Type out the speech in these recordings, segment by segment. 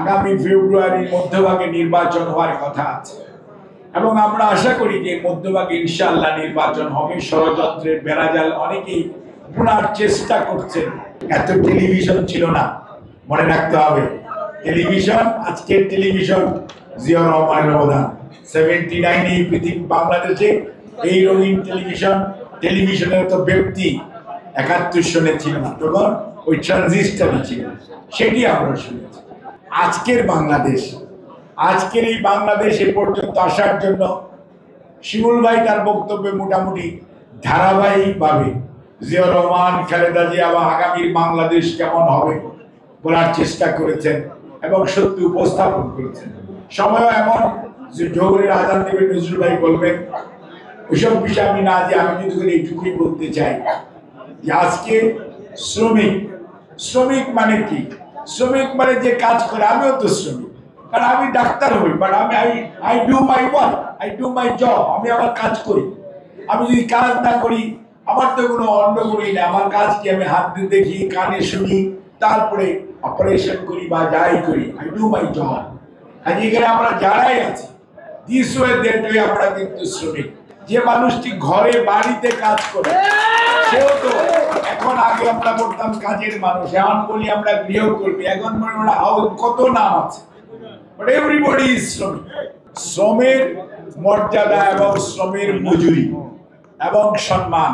আগামী ফেব্রুয়ারির মধ্যভাগে নির্বাচন হওয়ার কথা আছে এবং আমরা আশা করি যে মধ্যভাগে ইনশাআল্লাহ নির্বাচন হবে। ষড়যন্ত্রের বেড়াজাল অনেকেই পুনর চেষ্টা করছেন। এত টেলিভিশন ছিল না, মনে রাখতে হবে। টেলিভিশন, আজকের টেলিভিশন জিয়া রহমানের অবদান। 79 এই পৃথিবী বাংলাদেশে এই রঙিন টেলিভিশনের তো ব্যক্তি 71 সনে ছিল না, তখন ওই ট্রানজিস্টারই ছিল, সেটি আমরা শুনেছি। আজকের এই বাংলাদেশে পর্যন্ত আসার জন্য শিমুল ভাই তার বক্তব্যে মোটামুটি ধারাবাহিকভাবে জিয়া রহমান, খালেদা জিয়া বা আগামীর বাংলাদেশ কেমন হবে বলার চেষ্টা করেছেন এবং সত্যি উপস্থাপন করেছেন। সময়ও এমন যে জোহরের আজান দেবে, নজরুল ভাই বলবেন, ওইসব বিষয় আমি না যে আমি যদি এইটুকুই বলতে চাই যে আজকে শ্রমিক মানে কি? শ্রমিক মানে যে কাজ করে, আমিও তো শ্রমিক, কারণ আমি ডাক্তার হই, but I do my work, I do my job, আমি আমার কাজ করি। আমি যদি কাজ না করি আমার তো কোনো অন্য করি না। আমার কাজ কি? আমি হাত দিয়ে দেখি, কানে শুনি, তারপরে অপারেশন করি বা যাই করি, আই ডু মাই জব। আর এখানে আমরা যারাই আছি দিস ওয়ে দ্যাট ওয়ে আমরা কিন্তু শ্রমিক। যে মানুষটি ঘরে বাড়িতে কাজ করে সেও তো এখন, আগে আমরা বলতাম কাজের মানুষ, এখন বলি আমরা গৃহকর্মী, এখন মনে হয় কত নাম আছে, বাট এভরিবডি ইজ শ্রমিক। শ্রমের মর্যাদা এবং শ্রমের মজুরি এবং সম্মান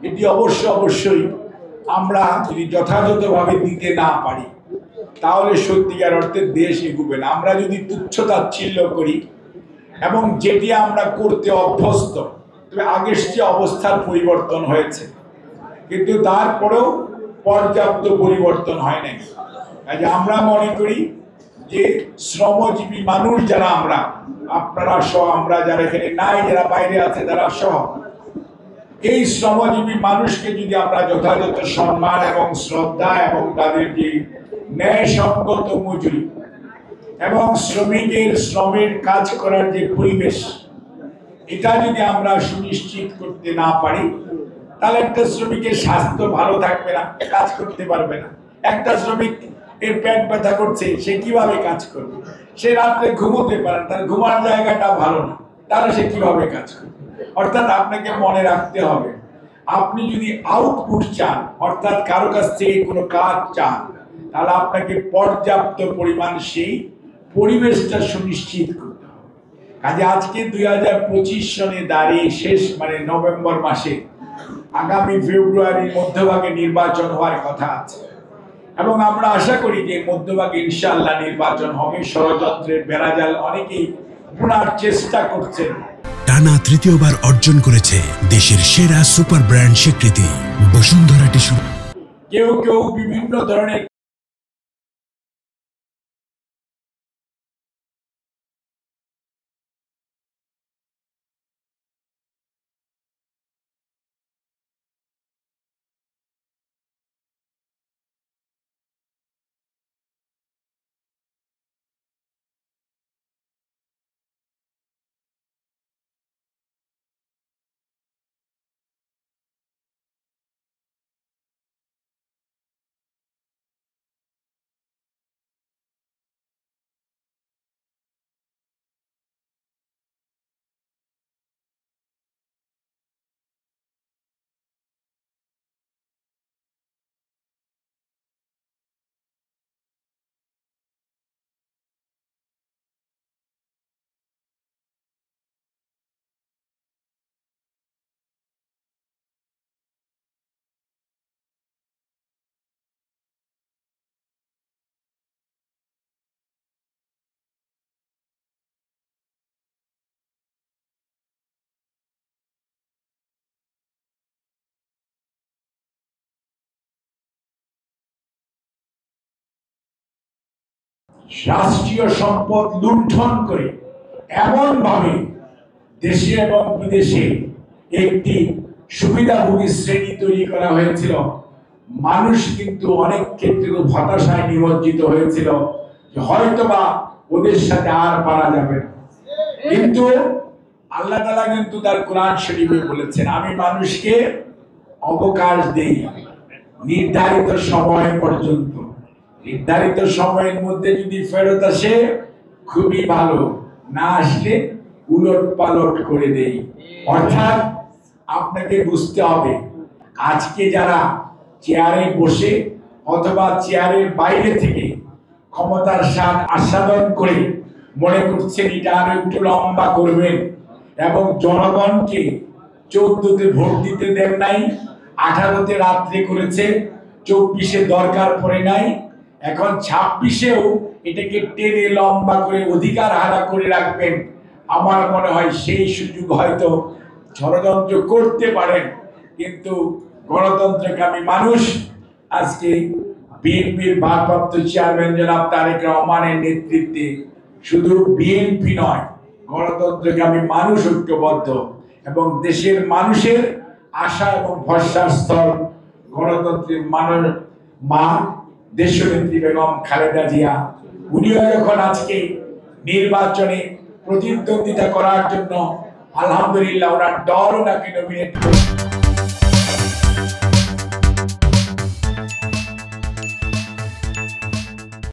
এটি অবশ্যই আমরা যদি যথাযথভাবে দিতে না পারি তাহলে সত্যিকার অর্থে দেশ এগোবে না। আমরা যদি তুচ্ছ-তাচ্ছিল্য করি এবং যেটি আমরা করতে অভ্যস্ত, তবে আগের যে অবস্থার পরিবর্তন হয়েছে কিন্তু তারপরেও পর্যাপ্ত পরিবর্তন হয় নাই। কাজে আমরা মনে করি যে শ্রমজীবী মানুষ যারা আমরা, আপনারা সহ, আমরা যারা এখানে নাই, যারা বাইরে আছে তারা সহ, এই শ্রমজীবী মানুষকে যদি আমরা যথাযথ সম্মান এবং শ্রদ্ধা এবং তাদের যে ন্যায়সঙ্গত মজুরি এবং শ্রমের কাজ করার যে পরিবেশ, এটা যদি আমরা সুনিশ্চিত করতে না পারি তাহলে একটা শ্রমিকের স্বাস্থ্য ভালো থাকবে না, কাজ করতে পারবে না। একটা শ্রমিক এর পেট ব্যথা করছে, সে কিভাবে কাজ করবে? সে রাত্রে ঘুমোতে পারে, তার ঘুমার জায়গাটা ভালো না, তাহলে সে কিভাবে কাজ করবে? অর্থাৎ আপনাকে মনে রাখতে হবে, আপনি যদি আউটপুট চান, অর্থাৎ কারো কাছ থেকে কোনো কাজ চান, তাহলে আপনাকে পর্যাপ্ত পরিমাণ সেই পরিবেশটা সুনিশ্চিত করতে হবে। কাজে আজকে 2025 সনে দাঁড়িয়ে শেষ, মানে নভেম্বর মাসে আগামী ফেব্রুয়ারির মধ্যভাগে নির্বাচন হওয়ার কথা আছে এবং আমরা আশা করি যে মধ্যভাগে ইনশাআল্লাহ নির্বাচন হবে। ষড়যন্ত্রের বেড়াজাল অনেকেই পুনর চেষ্টা করছেন। টানা তৃতীয়বার অর্জন করেছে দেশের সেরা সুপার ব্র্যান্ড স্বীকৃতি বসুন্ধরা টিস্যু। কেউ বিভিন্ন ধরনের রাষ্ট্রীয় সম্পদ লুণ্ঠন করে এমন ভাবে দেশে এবং বিদেশে একটি সুবিধাভোগী শ্রেণী তৈরি করা হয়েছিল, মানুষ কিন্তু অনেক ক্ষেত্রে হতাশায় নিমজ্জিত হয়েছিল যে হয়তোবা ওদের সাথে আর পারা যাবে না। কিন্তু আল্লাহ তাআলা কিন্তু তার কোরআন শরীফে বলেছেন, আমি মানুষকে অবকাশ দেই নির্ধারিত সময় পর্যন্ত, নির্ধারিত সময়ের মধ্যে যদি ফেরত আসে খুবই ভালো, না আসলে উলট পালট করে দেই। অর্থাৎ আপনাকে বুঝতে হবে, আজকে যারা চেয়ারে বসে অথবা চেয়ারের বাইরে থেকে ক্ষমতার স্বাদ আস্বাদন করে মনে করছেন এটা আরো একটু লম্বা করবেন এবং জনগণকে 14তে ভোট দিতে দেন নাই, 18তে রাত্রে করেছে, 24-এ দরকার পড়ে নাই, এখন 26-এও এটাকে টেনে লম্বা করে অধিকার হারা করে রাখবেন। আমার মনে হয় সেই সুযোগ হয়তো ষড়যন্ত্র করতে পারেন, কিন্তু গণতন্ত্রকামী মানুষ আজকে বিএনপির ভারপ্রাপ্ত চেয়ারম্যান জনাব তারেক রহমানের নেতৃত্বে শুধু বিএনপি নয়, গণতন্ত্রকামী মানুষ ঐক্যবদ্ধ এবং দেশের মানুষের আশা এবং ভরসার স্থল গণতন্ত্রের মা দেশনেত্রী বেগম খালেদা জিয়া। উনিও যখন আজকে নির্বাচনে প্রতিদ্বন্দ্বিতা করার জন্য আলহামদুলিল্লাহ ওনার দল ওনাকে নমিনেট করে